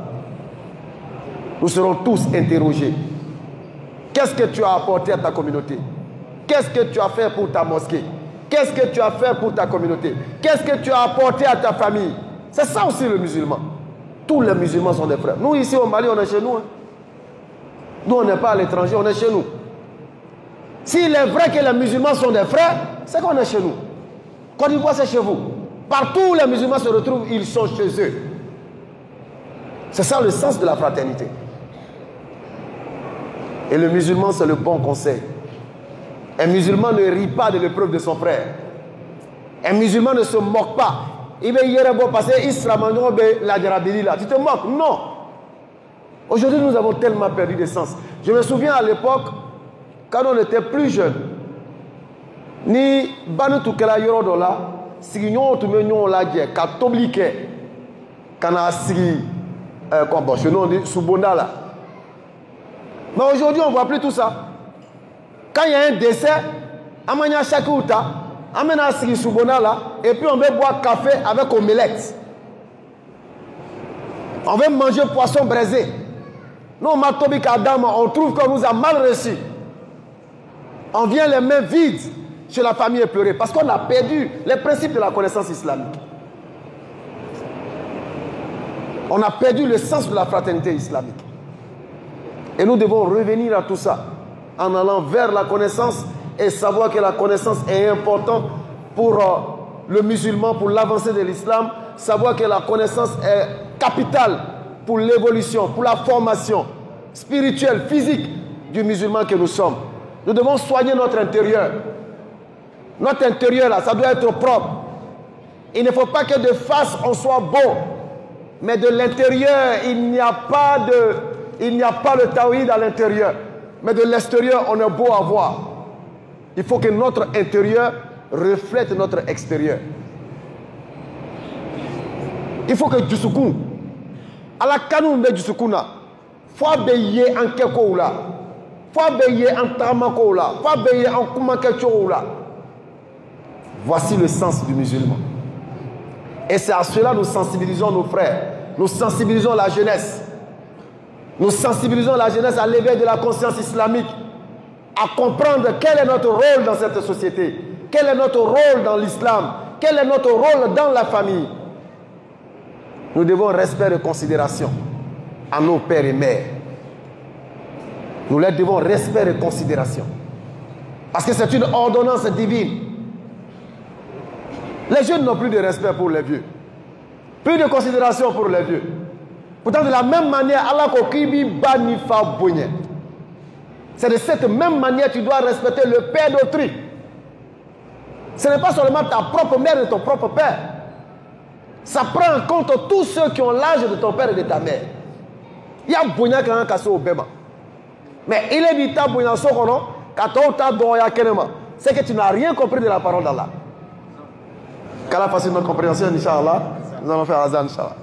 Nous serons tous interrogés. Qu'est-ce que tu as apporté à ta communauté? Qu'est-ce que tu as fait pour ta mosquée? Qu'est-ce que tu as fait pour ta communauté? Qu'est-ce que tu as apporté à ta famille? C'est ça aussi le musulman. Tous les musulmans sont des frères. Nous ici au Mali, on est chez nous. Hein. Nous, on n'est pas à l'étranger, on est chez nous. S'il est vrai que les musulmans sont des frères, c'est qu'on est chez nous. Côte d'Ivoire, c'est chez vous. Partout où les musulmans se retrouvent, ils sont chez eux. C'est ça le sens de la fraternité. Et le musulman, c'est le bon conseil. Un musulman ne rit pas de l'épreuve de son frère. Un musulman ne se moque pas. Il va y passer, il sera la là. Tu te moques? Non. Aujourd'hui, nous avons tellement perdu de sens. Je me souviens à l'époque, quand on était plus jeune, ni banu tukela yoro dola, si nyon tu me nyon la die, ka toblike, kana si dit subonda là. Mais aujourd'hui, on ne voit plus tout ça. Quand il y a un décès, amanya shakouta, amena si subonda là, et puis on veut boire café avec omelette. On veut manger poisson braisé. Nous, on trouve qu'on nous a mal reçus. On vient les mains vides chez la famille et pleurer parce qu'on a perdu les principes de la connaissance islamique. On a perdu le sens de la fraternité islamique. Et nous devons revenir à tout ça en allant vers la connaissance et savoir que la connaissance est importante pour le musulman, pour l'avancée de l'islam. Savoir que la connaissance est capitale pour l'évolution, pour la formation spirituelle, physique du musulman que nous sommes. Nous devons soigner notre intérieur. Notre intérieur, là, ça doit être propre. Il ne faut pas que de face, on soit beau. Mais de l'intérieur, il n'y a pas le tawhid à l'intérieur. Mais de l'extérieur, on est beau à voir. Il faut que notre intérieur reflète notre extérieur. Il faut que du soukou, à la canou de du soukouna, faut béyer en quelque là. Voici le sens du musulman. Et c'est à cela que nous sensibilisons nos frères. Nous sensibilisons la jeunesse. Nous sensibilisons la jeunesse à l'éveil de la conscience islamique, à comprendre quel est notre rôle dans cette société, quel est notre rôle dans l'islam, quel est notre rôle dans la famille. Nous devons respect et considération à nos pères et mères. Nous leur devons respect et considération. Parce que c'est une ordonnance divine. Les jeunes n'ont plus de respect pour les vieux. Plus de considération pour les vieux. Pourtant, de la même manière, Allah kokibi banifa bonye. C'est de cette même manière que tu dois respecter le père d'autrui. Ce n'est pas seulement ta propre mère et ton propre père. Ça prend en compte tous ceux qui ont l'âge de ton père et de ta mère. Il y a bonya qui a un cassé au bébé. Mais il est dit ta bonya sokono, quand ta doya kenema. C'est que tu n'as rien compris de la parole d'Allah. Qu'Allah fasse notre compréhension, Inch'Allah. Nous allons faire Azan, Inch'Allah.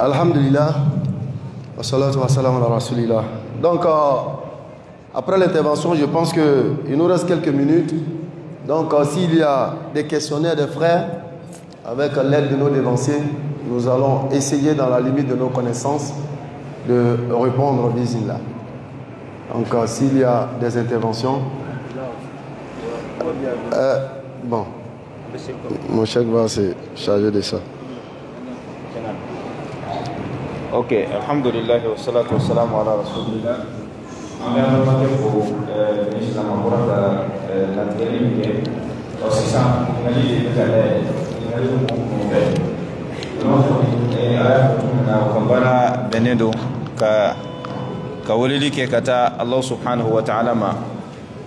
Alhamdulillah, wa salatu wa salam ala rasulillah. Donc, après l'intervention, je pense qu'il nous reste quelques minutes. Donc, s'il y a des questionnaires des frères, avec l'aide de nos dévanciers, nous allons essayer, dans la limite de nos connaissances, de répondre, bismillah. Donc, s'il y a des interventions, bon, mon chèque va se charger de ça. Ok, alhamdulillah wa salatu wa salam ala rasulillah. Kambara benedo ka walili ke kata Allah subhanahu wa ta'ala ma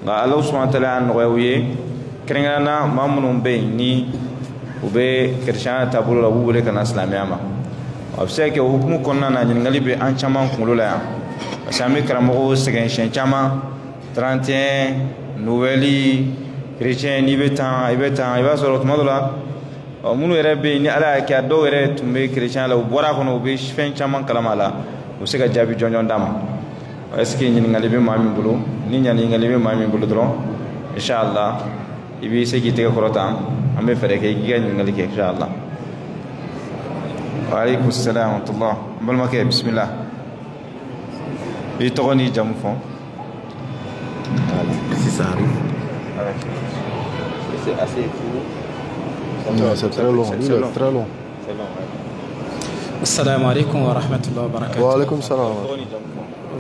nga Allah subhanahu wa ta'ala an waye krengana mamunum be ni ube krishana tabulu la bubule kana islamiyama abse ke hukumu konna na ngali be an chaman kulo la asami karamo segen shen chama 31 nouvelle chrétien ni betan iba soro tumadola munu rebe ni ala ka do re tumbe chrétien la bora kono be fen chaman kalamala o se ga jabi jonjon dam est-ce que ni ngali be mami bulu ni nyani ngali be mami bulu dron inshallah ibi se gite ko korota ambe fere ke giga ni ngali ke inshallah wa alaykum assalam wa rahmatullah bal makay bismillah bi togoni jam fon Si ça arrive. C'est assez fou. C'est très long. C'est long. Très long. C'est long. Assalamu alaikum wa rahmatullahi wa barakatuh. Wa alaykum salam.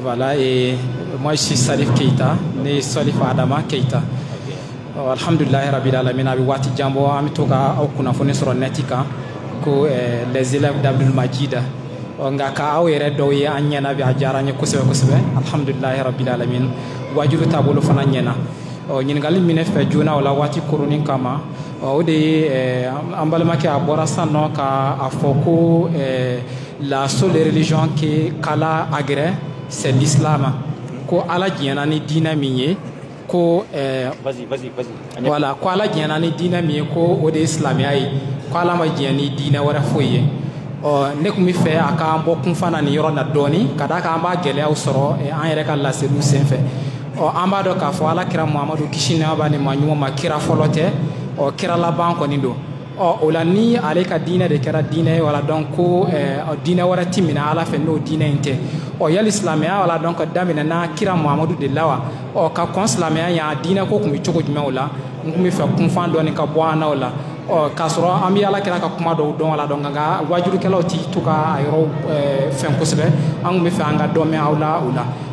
Voilà, et moi je suis Salif Keita, né Salif Adama Keita. Alhamdulillah Rabbil Alamin, abi wati jambo ami toka au kuna fone sur netika ko les élèves d'Abdul Majid. Nga ka aw yere do ye anyana bi ajara nya kusebe alhamdulillah Rabbil Alamin. Wajuru tabolo fana nyena. Nyingali mine fe juna wala wati kurunin kama o de ambalma ke abora sanno ka afoko la seule religion qui kala agré c'est l'islam ko ala jena ni dina miye ko vas-y voilà ko ala jena ni dina miye ko o de islam ay ko ala ma jena ni dina wara foye ne ko mi fe aka mbo kun fana ni yoro na doni kada ka amba gele aw soro e an yere ka la selu senfe amba do ka fo ala kira muhammadu kishina bani manyuma makira folote o kira la banko ni do o la ni ale ka dina de kira dina wala donc ko dina wara timina ala fe no dina inte o yal islamia wala donc damina na kira muhammadu de lawa o ka kon islamia ya dina ko kumi chogo juma wala ngumi fe kun fan do ni ka bwana wala o kasro ambi ala kira ka kuma do don wala donc nga wajuru kala ti tuka ayro fen ko sebe angumi fe anga do me awla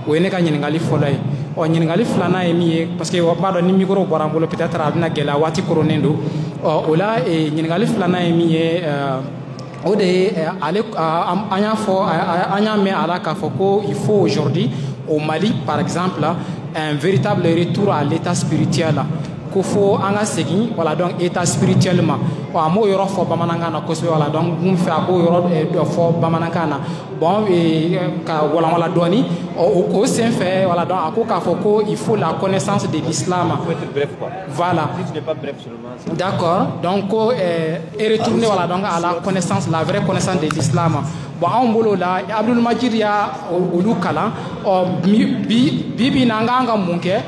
o ne ka ngali folay o ngali flana e mi parce que o bado ni micro bora bolo peut-être abina gela wati koronendo o la e ngali flana e mi o de ale anya fo anya me ala ka foko il faut aujourd'hui au Mali par exemple un véritable retour à l'état spirituel ko fo anga segin wala donc état spirituellement o amo yoro fo bamananga na ko wala donc gum fa ko yoro do fo bamananga na bon ka wala doni o sen fait wala donc ako ka fo ko il faut la connaissance de l'islam. Il faut être bref quoi. Voilà. Si tu n'es pas bref seulement. D'accord. Donc et retourner wala donc à la connaissance, la vraie connaissance de l'islam. Bon on bolo la Abdul Majid ya olu kala bibi nanganga munke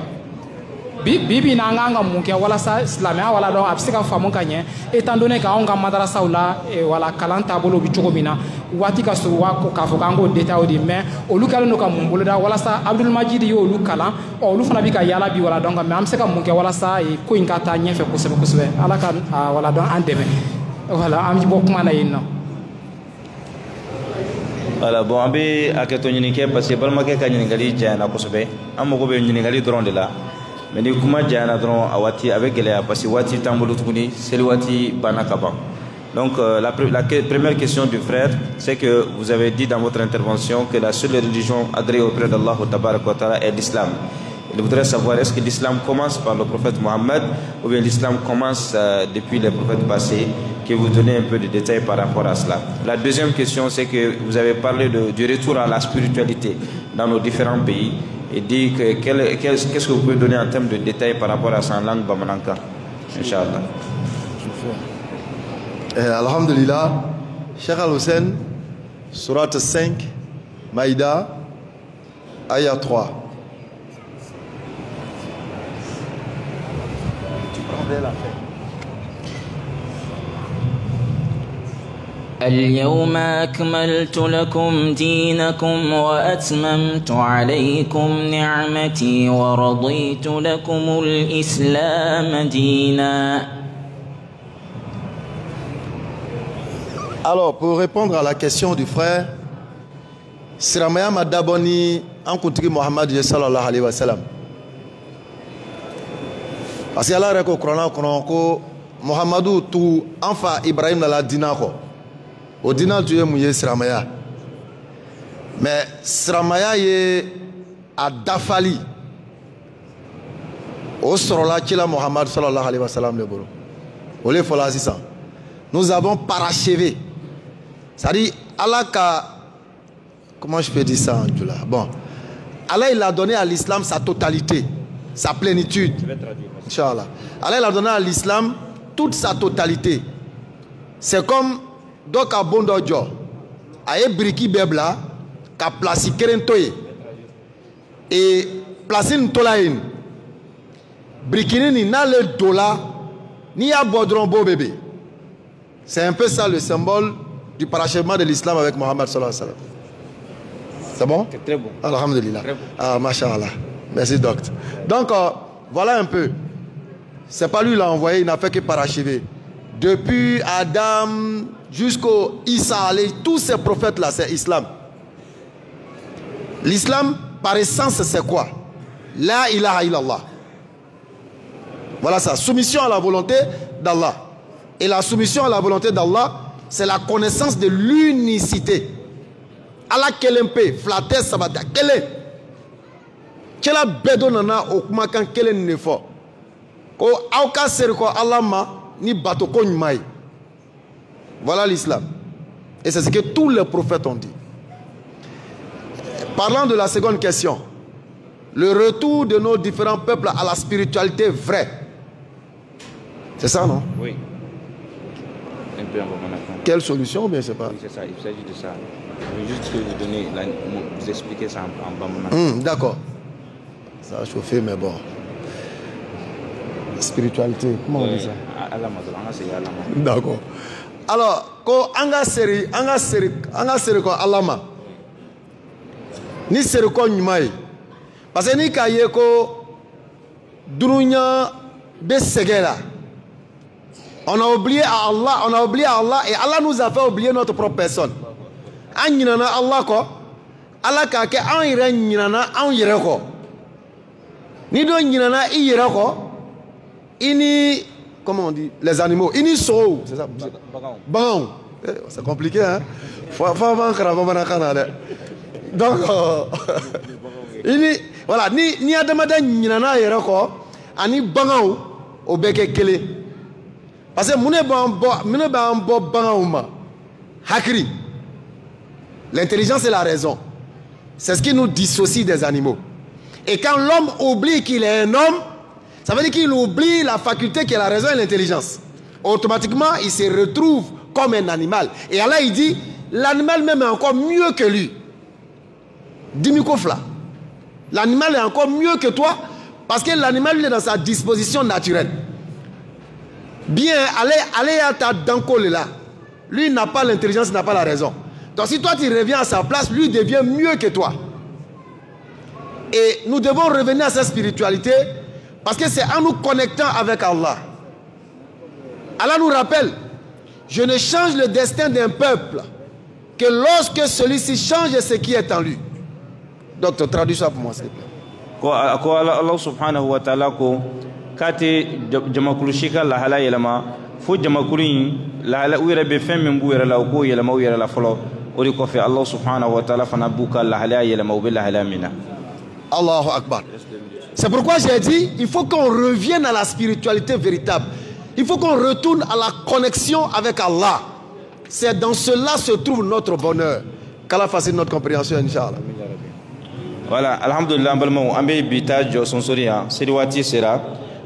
bibi nanganga munke wala sa islamia wala do absika famu kanye étant donné ka on ga madrasa wala wala kalanta bolo bi chogomina wati ka so wa ko ka fo kango deta odi mais olu kala no ka mumbolo da wala sa Abdul Majid yo olu kala olu fana bi ka yala bi wala donc mais am se ka munke wala sa ko inkata nyefe ko sebe ala ka wala don andeme wala am ji bokuma na yinno. Voilà, bon, ambe aketo nyinike parce que balma ke ka nyingali jana ko sebe am ko be nyingali dron de la mais ni kuma jana dron awati avec gelea parce que wati tambolo tukuni c'est wati banakaba. Donc la première question du frère, c'est que vous avez dit dans votre intervention que la seule religion agréée auprès d'Allah tabaraka wa taala est l'islam. Il voudrait savoir est-ce que l'islam commence par le prophète Mohammed ou bien l'islam commence depuis les prophètes passés, que vous donnez un peu de détails par rapport à cela. La deuxième question, c'est que vous avez parlé du retour à la spiritualité dans nos différents pays et dit que qu'est-ce que vous pouvez donner en termes de détails par rapport à sa langue Bamananka, Inch'Allah. Alhamdulillah, Cheikh Al-Hussein, Surat 5, Maïda, Ayah 3. اليوم أكملت لكم دينكم وأتممت عليكم نعمتي ورضيت لكم الإسلام دينا. Alors, pour répondre à la question du frère, Siramaya Madaboni en contre Mohammed sallallahu alayhi wa sallam. Parce que Allah reko Qur'an ko Muhammadu tu enfa Ibrahim la dina ko. Au dina tu es mouillé Siramaya. Mais Siramaya est à Dafali. Au sorola kila Muhammad sallallahu alayhi wa sallam le bolo. Olé fola sisan. Nous avons parachevé. C'est-à-dire, Allah comment je peux dire ça en Djoula? Bon, Allah il a donné à l'islam sa totalité, sa plénitude. Je vais traduire. Inch'Allah. Allah il a donné à l'islam toute sa totalité. C'est comme donc à Bondodjo, à Ebriki Bebla, qu'à placer Kerentoye et placer Ntolaïn. Brikini ni n'a le dollar ni à Bodrombo bébé. C'est un peu ça le symbole du parachèvement de l'islam avec Mohammed sallallahu alayhi wa sallam. C'est bon? C'est très bon. Alhamdulillah. Très bon. Ah, mashallah. Merci, docteur. Donc, voilà un peu. C'est pas lui qui l'a envoyé, il n'a fait que parachever. Depuis Adam jusqu'au Isa, tous ces prophètes-là, c'est l'islam. L'islam, par essence, c'est quoi? La ilaha illallah. Voilà ça. Soumission à la volonté d'Allah. Et la soumission à la volonté d'Allah, c'est la connaissance de l'unicité. Allah kelempe, flatter sabata, kele. Kela bedo nana okuma kan kele nefo. Ko auka serko Allah ma ni bato ko nyumai. Voilà l'islam. Et c'est ce que tous les prophètes ont dit. Parlant de la seconde question, le retour de nos différents peuples à la spiritualité vraie. C'est ça, non? Oui. Quelle solution? Bien, je sais pas. Oui, c'est ça, il s'agit de ça. Je veux juste vous donner, vous expliquer ça en bas moment. D'accord. Ça a chauffé, mais bon. Spiritualité, comment on dit ça? D'accord. Alors, quand anga seri ko alama. Ni seri ko nyumai. Parce que ni kaye ko dununya be segela. On a oublié à Allah, et Allah nous a fait oublier notre propre personne. An yinana Allah ko, Allah ka ke an yire yinana an yire ko. Ni do yinana I yire ko, ini comment on dit les animaux, ini so, c'est ça. Bon, c'est compliqué hein. Faut avant que donc ini voilà ni adamada yinana yire ko, ani bangaw obeke kele. Parce que l'intelligence est la raison. C'est ce qui nous dissocie des animaux. Et quand l'homme oublie qu'il est un homme, ça veut dire qu'il oublie la faculté qui est la raison et l'intelligence. Automatiquement, il se retrouve comme un animal. Et Allah, il dit, l'animal même est encore mieux que lui. Dimikofla. L'animal est encore mieux que toi parce que l'animal est dans sa disposition naturelle. Bien, allez à ta dankole là. Lui n'a pas l'intelligence, n'a pas la raison. Donc si toi tu reviens à sa place, lui devient mieux que toi. Et nous devons revenir à cette spiritualité parce que c'est en nous connectant avec Allah. Allah nous rappelle, je ne change le destin d'un peuple que lorsque celui-ci change ce qui est en lui. Donc traduis ça pour moi s'il te plaît. Allah subhanahu wa ta'ala ko kati jamakulu shika la hala yelama fo jamakulu la hala uyere be fem min bu yere la ko yelama uyere la folo ori ko fe Allah subhanahu wa ta'ala fana buka la hala yelama ou be la hala mina. Allahu Akbar. C'est pourquoi j'ai dit il faut qu'on revienne à la spiritualité véritable. Il faut qu'on retourne à la connexion avec Allah. C'est dans cela se trouve notre bonheur. Qu'Allah facilite notre compréhension, Inch'Allah. Voilà, alhamdulillah, ambe bita jo sonsoria siriwati sera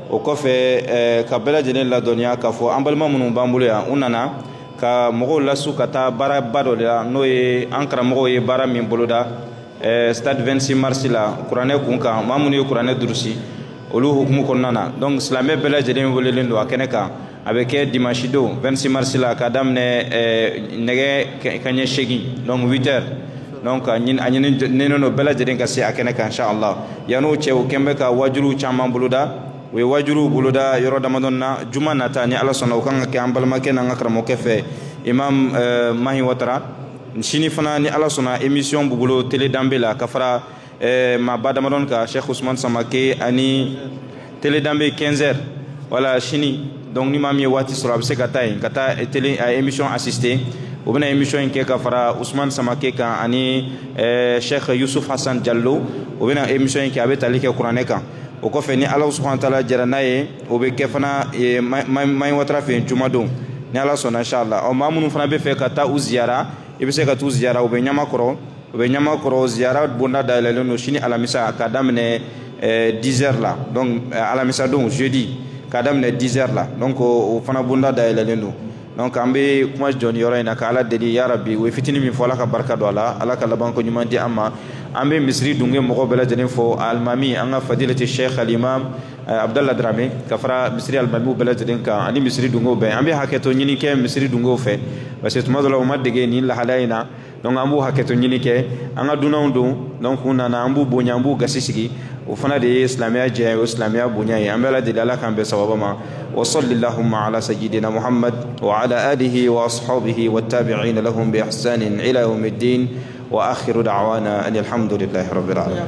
o kofe ka bela jene la donia ka fo ambalma munu bambulu ya unana ka mogo lasu kata bara bado la no ye ankara mogo ye bara min boloda stade 26 mars la qur'ane kunka mamunu ye qur'ane durusi olu hukumu konnana donc silamɛ bɛɛ lajɛlen welelen don a kɛnɛ kan a bɛ kɛ dimanche don 26 mars la ka daminɛ nɛgɛ kaɲɛ 8 donc 8 heures donc a ɲininen don bɛɛ lajɛlen ka se a kɛnɛ kan inchallah yan'o cɛ o kɛn bɛ ka wajuru caman boloda u ye wajuru boloda yɔrɔ damadɔni na juma nata ni ala sɔnna o kan ka kɛ an balimakɛ n'an ka karamɔgɔkɛ fɛ imam Mahi Watara sini fana ni ala sɔnna émission b'u bolo télé danbe la ka fara maaba damadɔni kan Cheikh Ousmane Samake ani télé danbe 15 heures voilà sini donc ni maa min ye waati sɔrɔ a bɛ se ka taa yen ka taa télé émission assister o bɛna émission in kɛ ka fara Ousmane Samake kan ani Cheikh Youssouf Hassan Diallo o bɛna émission in kɛ a bɛ tali kɛ kuranɛ kan o kɔfɛ ni ala subhanahu wa taala jɛra n'a ye o bɛ kɛ fana Mahi Watara fɛ yen juma don ni ala sɔnna inchallah maa minnu fana bɛ fɛ ka taa u ziyara i bɛ se ka t'u ziyara u bɛ Ɲamakɔrɔ ziyara bonda dayɛlɛlen don sini alamisa ka daminɛ 10 heures la donc alamisa don jeudi ka daminɛ 10 heures la donc o fana bonda dayɛlɛlen don donc an bɛ kuma jɔ ni yɔrɔ in na ka ala deli ya rabbi o ye fitini min fɔ ala ka barika don a la ala ka laban ko ɲuman di an ma an bɛ misiri dunge mɔgɔ bɛɛ lajɛlen fɔ alimami an ka fadilati Cheikh al-Imam Abdallah Dramé ka fara misiri alimamiw bɛɛ lajɛlen kan ani misiri dungew bɛɛ an bɛ hakɛto ɲini kɛ misiri dungew fɛ parce que tuma dɔ la u ma dege nin lahalaya in na donc an b'u hakɛto ɲini kɛ an ka dunanw don donc u nana an b'u bonya an b'u gasi sigi o fana de ye silamɛya jɛ o silamɛya bonya ye an bɛ ala deli ala k'an bɛn sababa ma wa sallillahumma ala sayyidina Muhammad wa ala alihi wa ashabihi wa tabi'ina lahum bi ihsanin ila yawmiddin wa akhiru da'wana anil hamdulillahi rabbil alamin